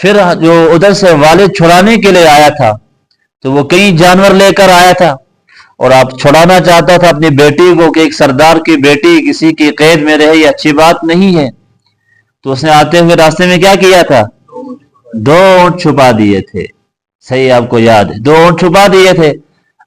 پھر جو ادھر سے والد چھڑانے کے لیے آیا تھا تو وہ کئی جانور لے کر آیا تھا اور آپ چھڑانا چاہتا تھا اپنی بیٹی کو کہ ایک سردار کی بیٹی کسی کی قید میں رہے، یہ اچھی بات نہیں ہے. تو اس نے آتے ہوئے راستے میں کیا کیا تھا؟ 2 اونٹ چھپا دیے تھے. صحیح آپ کو یاد ہے، 2 اونٹ چھپا دیے تھے.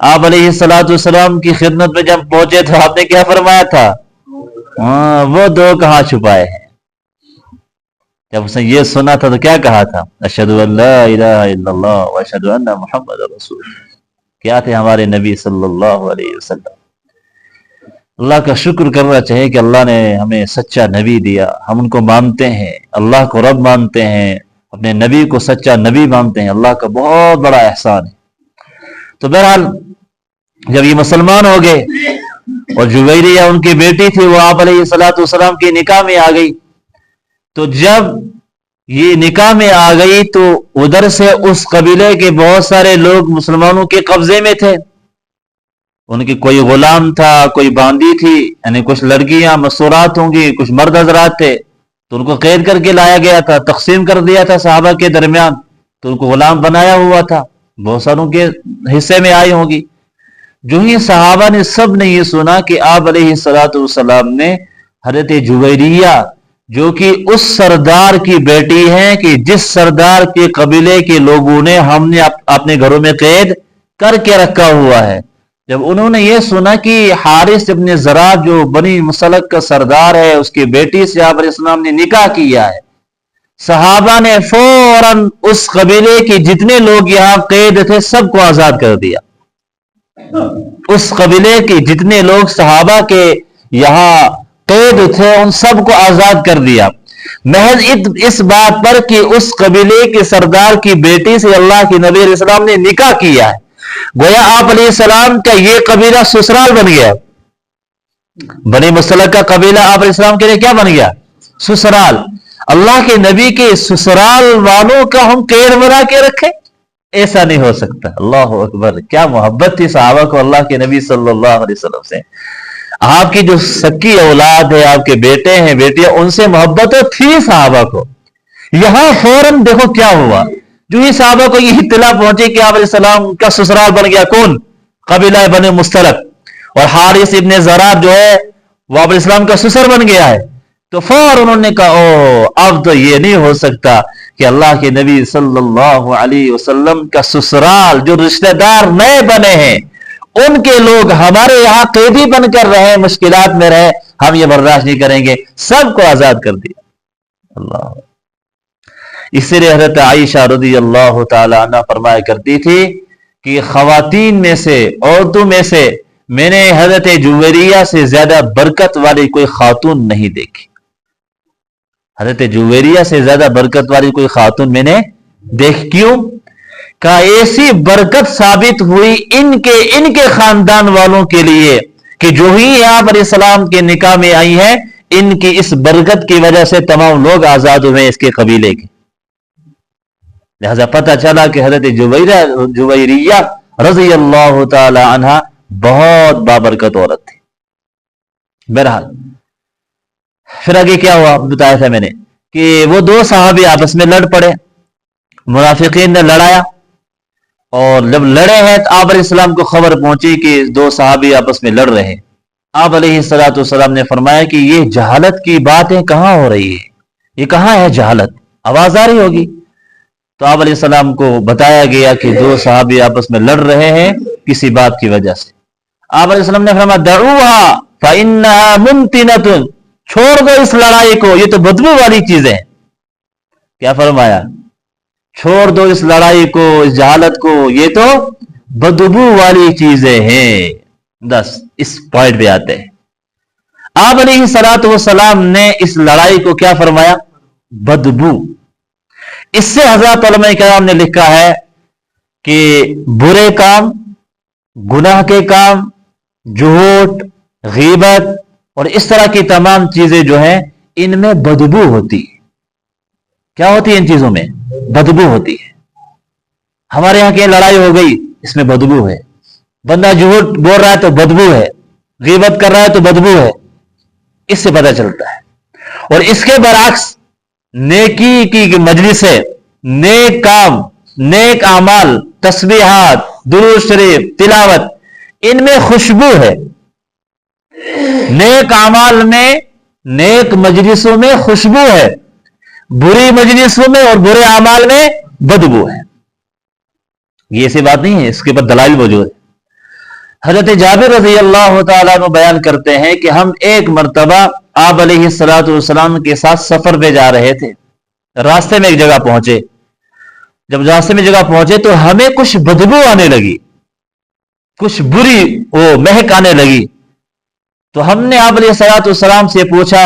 آپ علیہ الصلوۃ والسلام کی خدمت میں جب پہنچے تو آپ نے کیا فرمایا تھا؟ وہ 2 کہاں چھپائے ہیں؟ جب اس نے یہ سنا تھا تو کیا کہا تھا؟ اشہد ان لا الہ الا اللہ واشہد ان محمد رسول اللہ. کیا تھے ہمارے نبی صلی اللہ علیہ وسلم. اللہ کا شکر کرنا چاہیے کہ اللہ نے ہمیں سچا نبی دیا. ہم ان کو مانتے ہیں، اللہ کو رب مانتے ہیں، اپنے نبی کو سچا نبی مانتے ہیں. اللہ کا بہت بڑا احسان ہے. تو بہرحال جب یہ مسلمان ہو گئے اور جویریہ ان کی بیٹی تھی وہ آپ علیہ الصلوۃ والسلام کی نکاح میں آ گئی، تو جب یہ نکاح میں آ گئی تو ادھر سے اس قبیلے کے بہت سارے لوگ مسلمانوں کے قبضے میں تھے. ان کی کوئی غلام تھا، کوئی باندی تھی، یعنی کچھ لڑکیاں مستورات ہوں گی، کچھ مرد حضرات تھے، تو ان کو قید کر کے لایا گیا تھا، تقسیم کر دیا تھا صحابہ کے درمیان. تو ان کو غلام بنایا ہوا تھا، بہت ساروں کے حصے میں آئی ہوگی. جو ہی صحابہ نے سب نے یہ سنا کہ آپ علیہ الصلوۃ والسلام نے حضرت جویریہ جو کہ اس سردار کی بیٹی ہے کہ جس سردار کے قبیلے کے لوگوں نے ہم نے اپنے گھروں میں قید کر کے رکھا ہوا ہے، جب انہوں نے یہ سنا کہ حارث ابن زرار جو بنی مصطلق کا سردار ہے اس کی بیٹی سے آپ علیہ السلام نے نکاح کیا ہے، صحابہ نے فوراً اس قبیلے کے جتنے لوگ یہاں قید تھے سب کو آزاد کر دیا. اس قبیلے کے جتنے لوگ صحابہ کے یہاں قید تھے ان سب کو آزاد کر دیا، محض اس بات پر کہ اس قبیلے کے سردار کی بیٹی سے اللہ کے نبی علیہ السلام نے نکاح کیا ہے. گویا آپ علیہ السلام کا یہ قبیلہ سسرال بن گیا. بنی مصطلق کا قبیلہ آپ علیہ السلام کے لیے کیا بن گیا؟ سسرال. اللہ کے نبی کے سسرال والوں کا ہم قید بنا کے رکھیں؟ ایسا نہیں ہو سکتا. اللہ اکبر، کیا محبت تھی صحابہ کو اللہ کے نبی صلی اللہ علیہ وسلم سے. آپ کی جو سکی اولاد ہے، آپ کے بیٹے ہیں بیٹیاں، ان سے محبت تھی صحابہ کو. یہاں فوراً دیکھو کیا ہوا، جو ہی صحابہ کو یہ اطلاع پہنچی کہ آپ علیہ السلام کا سسرال بن گیا کون؟ قبیلہ بنی مصطلق، اور حارث ابن زرار جو ہے وہ آپ علیہ السلام کا سسر بن گیا ہے، تو فوراً انہوں نے کہا او اب تو یہ نہیں ہو سکتا کہ اللہ کے نبی صلی اللہ علیہ وسلم کا سسرال جو رشتہ دار نئے بنے ہیں ان کے لوگ ہمارے یہاں قیدی بن کر رہے، مشکلات میں رہے، ہم یہ برداشت نہیں کریں گے. سب کو آزاد کر دیا. اللہ. اسی لیے حضرت عائشہ رضی اللہ تعالی عنہ فرمایا کرتی تھی کہ خواتین میں سے، عورتوں میں سے میں نے حضرت جویریہ سے زیادہ برکت والی کوئی خاتون نہیں دیکھی. حضرت جویریہ سے زیادہ برکت والی کوئی خاتون میں نے دیکھ. کیوں؟ کہ ایسی برکت ثابت ہوئی ان کے خاندان والوں کے لیے کہ جو ہی آپ علیہ السلام کے نکاح میں آئی ہیں ان کی اس برکت کی وجہ سے تمام لوگ آزاد ہوئے اس کے قبیلے کے. لہذا پتہ چلا کہ حضرت جویریہ رضی اللہ تعالی عنہ بہت بابرکت عورت تھی. بہرحال پھر آگے کیا ہوا بتایا تھا میں نے کہ وہ 2 صحابی آپس میں لڑ پڑے. منافقین نے لڑایا اور جب لڑے ہیں تو آپ علیہ السلام کو خبر پہنچی کہ 2 صحابی آپس میں لڑ رہے ہیں. آپ علیہ السلام نے فرمایا کہ یہ جہالت کی باتیں کہاں ہو رہی ہے، یہ کہاں ہے جہالت، آواز آ رہی ہوگی. تو آپ علیہ السلام کو بتایا گیا کہ 2 صحابی آپس میں لڑ رہے ہیں کسی بات کی وجہ سے. آپ علیہ السلام نے فرمایا دعوها فإنها منتنة، چھوڑ دو اس لڑائی کو، یہ تو بدبو والی چیزیں ہیں. کیا فرمایا؟ چھوڑ دو اس لڑائی کو، اس جہالت کو، یہ تو بدبو والی چیزیں ہیں. اس پوائنٹ پہ آتے ہیں. آپ علیہ السلام نے اس لڑائی کو کیا فرمایا؟ بدبو. اس سے حضرات علماء کرام نے لکھا ہے کہ برے کام، گناہ کے کام، جھوٹ، غیبت اور اس طرح کی تمام چیزیں جو ہیں ان میں بدبو ہوتی ہے. کیا ہوتی ہے ان چیزوں میں؟ بدبو ہوتی ہے. ہمارے یہاں کی لڑائی ہو گئی اس میں بدبو ہے، بندہ جھوٹ بول رہا ہے تو بدبو ہے، غیبت کر رہا ہے تو بدبو ہے. اس سے پتہ چلتا ہے. اور اس کے برعکس نیکی کی مجلس ہے، नेक काम, नेक अमाल, तस्बीहात, दुरूद शरीफ, तिलावत, इनमें खुशबू है। नेक अमाल में, नेक मजलिसों में खुशबू है, बुरी मजलिसों में और बुरे अमाल में बदबू है। ये ऐसी बात नहीं है, इसके ऊपर दलाइल मौजूद है। हजरत जाबिर रज़ी अल्लाह तआला अन्हु बयान करते हैं कि हम एक मर्तबा आप अलैहिस्सलातु वस्सलाम के साथ सफर पे जा रहे थे। रास्ते में एक जगह पहुंचे। जब रास्ते में जगह पहुंचे तो हमें कुछ बदबू आने लगी, कुछ बुरी वो महक आने लगी। तो हमने आप अलैहिस्सलातु वस्सलाम से पूछा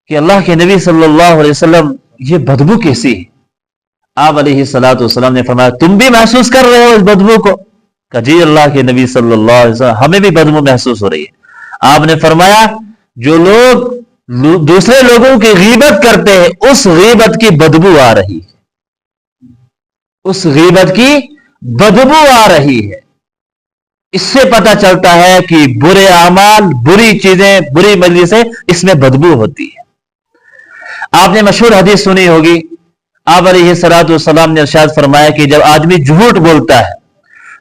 कि अल्लाह के नबी सल्लल्लाहु अलैहि वसल्लम, ये बदबू कैसी है? आप अलैहिस्सलातु वस्सलाम ने फरमाया, तुम भी महसूस कर रहे हो इस बदबू को? कहा जी अल्लाह के नबी सल्लल्लाहु अलैहि वसल्लम, हमें भी बदबू महसूस हो रही है। आपने फरमाया, जो लोग दूसरे लोगों की गीबत करते हैं उस गीबत की बदबू आ रही है, उस गीबत की बदबू आ रही है। इससे पता चलता है कि बुरे अमाल, बुरी चीजें, बुरी मजलिसें, इसमें बदबू होती है। आपने मशहूर हदीस सुनी होगी, आप अलैहिस्सलातु वस्सलाम ने इरशाद फरमाया कि जब आदमी झूठ बोलता है,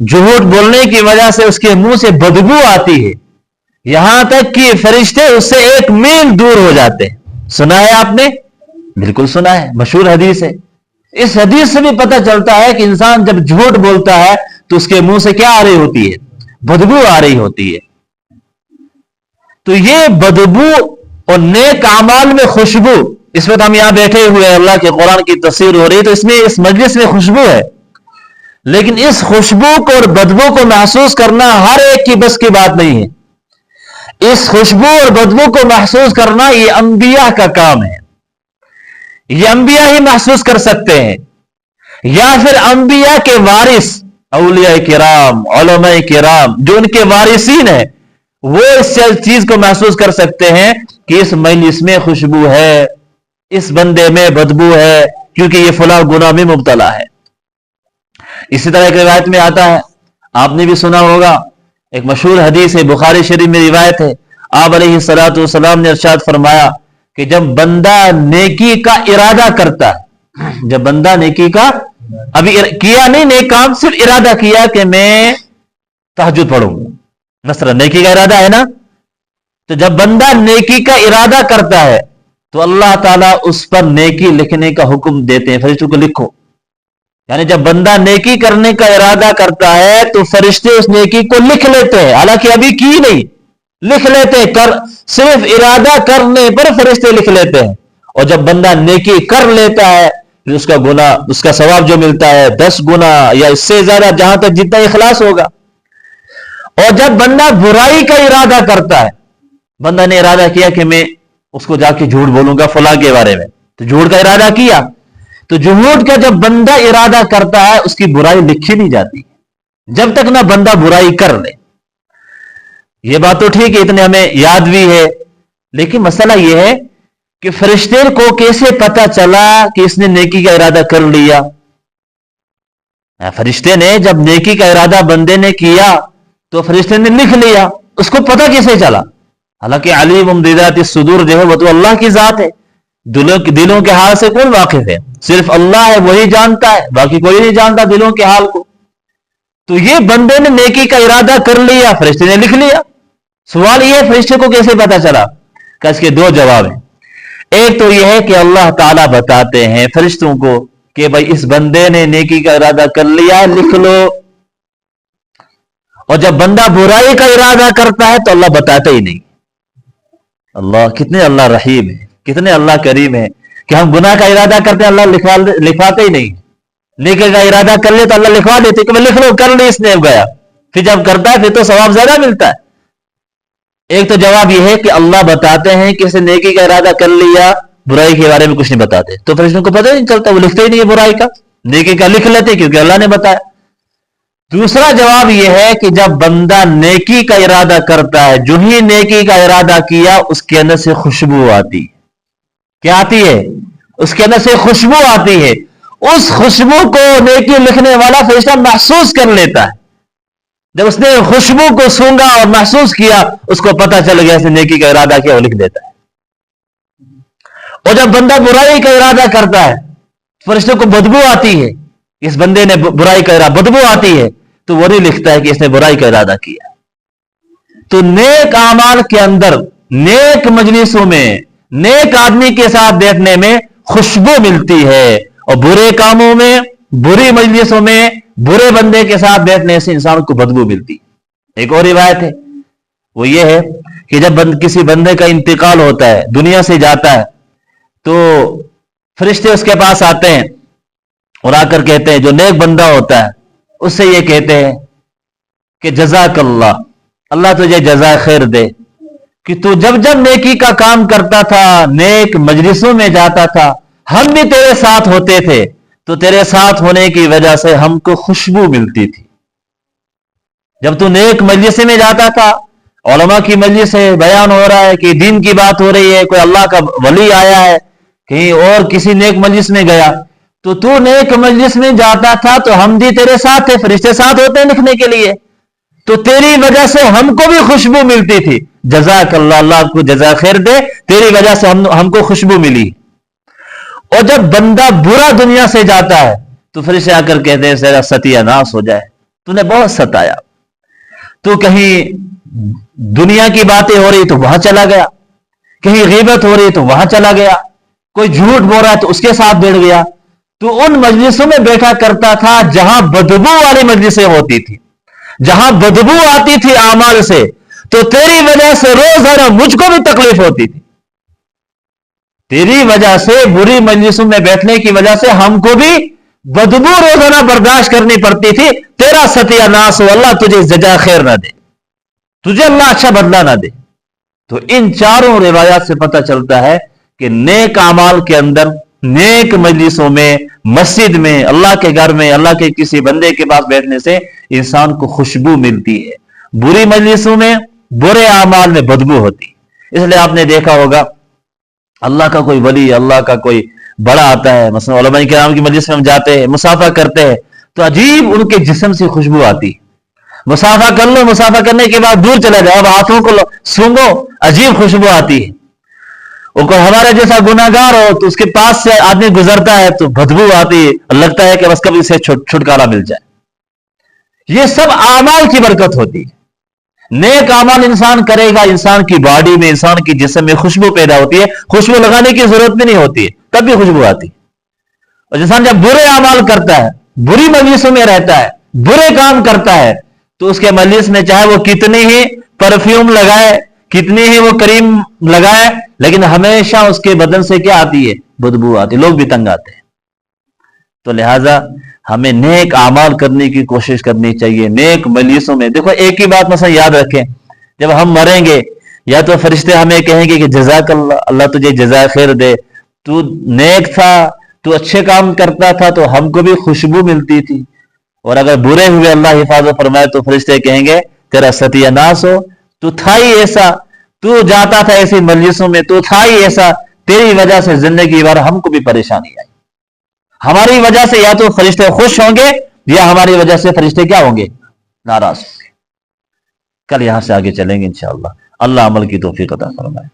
झूठ बोलने की वजह से उसके मुंह से बदबू आती है, यहां तक कि फरिश्ते उससे 1 मील दूर हो जाते हैं। सुना है आपने? बिल्कुल सुना है, मशहूर हदीस है। इस हदीस से भी पता चलता है कि इंसान जब झूठ बोलता है तो उसके मुंह से क्या आ रही होती है? बदबू आ रही होती है। तो ये बदबू और नेक अमाल में खुशबू, इस वक्त हम यहां बैठे हुए हैं, अल्लाह के कुरान की तफसीर हो रही है, तो इसमें, इस मजलिस में खुशबू है। लेकिन इस खुशबू को और बदबू को महसूस करना हर एक की बस की बात नहीं है। इस खुशबू और बदबू को महसूस करना ये अंबिया का काम है। ये अंबिया ही महसूस कर सकते हैं, या फिर अंबिया के वारिस औलिया किराम, उलमा किराम, जो उनके वारिसीन है, वो इस चीज को महसूस कर सकते हैं कि इस मजलिस में खुशबू है, इस बंदे में बदबू है, क्योंकि ये फला गुनाह में मुब्तला है। इसी तरह एक रिवायत में आता है, आपने भी सुना होगा, एक मशहूर हदीस है, बुखारी शरीफ में रिवायत है, आप अलैहिस्सलातु वस्सलाम ने इरशाद फरमाया कि जब बंदा नेकी का इरादा करता है, जब बंदा नेकी का, अभी किया नहीं नेक काम, सिर्फ इरादा किया कि मैं तहज्जुद पढ़ूंगा, मसलन नेकी का इरादा है ना, तो जब बंदा नेकी का इरादा करता है तो अल्लाह ताला उस पर नेकी लिखने का हुक्म देते हैं, फरिश्तों को लिखो। यानी जब बंदा नेकी करने का इरादा करता है तो फरिश्ते उस नेकी को लिख लेते हैं, हालांकि अभी की नहीं, लिख लेते हैं, कर सिर्फ इरादा करने पर फरिश्ते लिख लेते हैं। और जब बंदा नेकी कर लेता है फिर उसका गुना, उसका सवाब जो मिलता है 10 गुना या इससे ज्यादा, जहां तक जितना इखलास होगा। और जब बंदा बुराई का इरादा करता है, बंदा ने इरादा किया कि मैं उसको जाके झूठ बोलूंगा फला के बारे में, तो झूठ का इरादा किया, तो झूठ का जब बंदा इरादा करता है उसकी बुराई लिखी नहीं जाती जब तक ना बंदा बुराई कर ले। ये बात तो ठीक है, इतने हमें याद भी है, लेकिन मसला यह है कि फरिश्ते को कैसे पता चला कि इसने नेकी का इरादा कर लिया? फरिश्ते ने जब नेकी का इरादा बंदे ने किया तो फरिश्ते ने लिख लिया, उसको पता कैसे चला? हालांकि अलीम बिज़ाति सुदूर जो है वो तो अल्लाह की जात है, दिलों के हाल से कौन वाकिफ है? सिर्फ अल्लाह है, वही जानता है, बाकी कोई नहीं जानता दिलों के हाल को। तो ये बंदे ने नेकी का इरादा कर लिया, फरिश्ते ने लिख लिया। सवाल यह है फरिश्ते को कैसे पता चला? कि इसके 2 जवाब हैं। एक तो यह है कि अल्लाह ताला बताते हैं फरिश्तों को कि भाई इस बंदे ने नेकी का इरादा कर लिया, लिख लो। और जब बंदा बुराई का इरादा करता है तो अल्लाह बताता ही नहीं। अल्लाह कितने अल्लाह रहीम है, कितने अल्लाह करीम है कि हम गुनाह का इरादा करते हैं, अल्लाह लिखवाते ही नहीं। नेकी का इरादा कर ले तो अल्लाह लिखवा देते कि मैं लिख लो, कर ली, इसने गया। फिर जब करता है फिर तो सवाब ज्यादा मिलता है। एक तो जवाब यह है कि अल्लाह बताते हैं कि इसने नेकी का इरादा कर लिया, बुराई के बारे में कुछ नहीं बताते, तो फिर इसको पता नहीं चलता, वो लिखते ही नहीं है बुराई का, नेकी का लिख लेते क्योंकि अल्लाह ने बताया। दूसरा जवाब यह है कि जब बंदा नेकी का इरादा करता है, जो ही नेकी का इरादा किया उसके अंदर से खुशबू आती है। क्या आती है? उसके अंदर से खुशबू आती है। उस खुशबू को नेकी लिखने वाला फरिश्ता महसूस कर लेता है। जब उसने खुशबू को सूंघा और महसूस किया, उसको पता चल गया इसने नेकी का इरादा किया, वो लिख देता है। और जब बंदा बुराई का इरादा करता है फरिश्तों को बदबू आती है, इस बंदे ने बुराई का इरादा, बदबू आती है, तो वो नहीं लिखता है कि इसने बुराई का इरादा किया। तो नेक आमाल के अंदर, नेक मजलिसों में, नेक आदमी के साथ बैठने में खुशबू मिलती है, और बुरे कामों में, बुरी मजलिसों में, बुरे बंदे के साथ बैठने से इंसान को बदबू मिलती। एक और रिवायत है, वो ये है कि जब किसी बंदे का इंतकाल होता है, दुनिया से जाता है, तो फरिश्ते उसके पास आते हैं और आकर कहते हैं, जो नेक बंदा होता है उससे ये कहते हैं कि जज़ाकल्लाह, अल्लाह तुझे जज़ा खैर दे, कि तू जब जब नेकी का काम करता था, नेक मजलिसों में जाता था, हम भी तेरे साथ होते थे, तो तेरे साथ होने की वजह से हमको खुशबू मिलती थी। जब तू नेक मजलिस में जाता था, उलमा की मजलिस है, बयान हो रहा है कि दीन की बात हो रही है, कोई अल्लाह का वली आया है, कहीं और किसी नेक मजलिस में गया, तो तू नेक मजलिस में जाता था, तो हम भी तेरे साथ थे, फरिश्ते साथ होते हैं लिखने के लिए, तो तेरी वजह से हमको भी खुशबू मिलती थी। जज़ाकल्लाह, अल्लाह आपको जज़ा खैर दे, तेरी वजह से हमको खुशबू मिली। और जब बंदा बुरा दुनिया से जाता है, तो फरिश्ते आकर कहते हैं तेरा सत्यानाश हो जाए, तूने बहुत सताया, तू कहीं दुनिया की बातें हो रही तो वहां चला गया, कहीं गीबत हो रही तो वहां चला गया, कोई झूठ बोल रहा है तो उसके साथ बैठ गया। तो उन मजलिसों में बैठा करता था जहां बदबू वाली मजलिसें होती थी, जहां बदबू आती थी आमाल से, तो तेरी वजह से रोजाना मुझको भी तकलीफ होती थी, तेरी वजह से बुरी मजलिसों में बैठने की वजह से हमको भी बदबू रोजाना बर्दाश्त करनी पड़ती थी। तेरा सत्यानाश हो, अल्लाह तुझे जजा खैर ना दे, तुझे अल्लाह अच्छा बदला ना दे। तो इन चारों रिवायात से पता चलता है कि नेक अमाल के अंदर, नेक मजलिसों में, मस्जिद में, अल्लाह के घर में, अल्लाह के किसी बंदे के पास बैठने से इंसान को खुशबू मिलती है। बुरी मजलिसों में, बुरे अमाल में बदबू होती। इसलिए आपने देखा होगा, अल्लाह का कोई वली, अल्लाह का कोई बड़ा आता है, मसलन उलमा किराम की मजलिस में हम जाते हैं, मुसाफा करते हैं, तो अजीब उनके जिस्म से खुशबू आती। मुसाफा कर लो, मुसाफा करने के बाद दूर चले जाओ, अब हाथों को सूंघो, अजीब खुशबू आती है। और कोई हमारे जैसा गुनाहगार हो तो उसके पास से आदमी गुजरता है तो बदबू आती है, लगता है कि बस कभी से छुटकारा मिल जाए। ये सब आमाल की बरकत होती है। नेक आमाल इंसान करेगा, इंसान की बॉडी में, इंसान की जिस्म में खुशबू पैदा होती है, खुशबू लगाने की जरूरत भी नहीं होती है, तब भी खुशबू आती है। और इंसान जब बुरे आमाल करता है, बुरी मजलिसों में रहता है, बुरे काम करता है, तो उसके मजलिस में चाहे वो कितने ही परफ्यूम लगाए, कितनी ही वो क्रीम लगाए, लेकिन हमेशा उसके बदन से क्या आती है? बदबू आती है, लोग भी तंग आते हैं। तो लिहाजा हमें नेक आमाल करने की कोशिश करनी चाहिए नेक मजलिसों में। देखो एक ही बात मसला याद रखें, जब हम मरेंगे या तो फरिश्ते हमें कहेंगे कि जज़ाकल्लाह, अल्लाह तुझे जज़ा खैर दे, तू नेक था, तू अच्छे काम करता था, तो हमको भी खुशबू मिलती थी। और अगर बुरे हुए, अल्लाह हिफाजत फरमाए, तो फरिश्ते कहेंगे तेरा सत्यानाश हो, तू था ही ऐसा, तू जाता था ऐसी मजलिसों में, तू था ही ऐसा, तेरी वजह से जिंदगी भर हमको भी परेशानी आई। हमारी वजह से या तो फरिश्ते खुश होंगे या हमारी वजह से फरिश्ते क्या होंगे? नाराज होंगे। कल यहां से आगे चलेंगे इंशाअल्लाह। अल्लाह अमल की तौफीक अता फरमाए।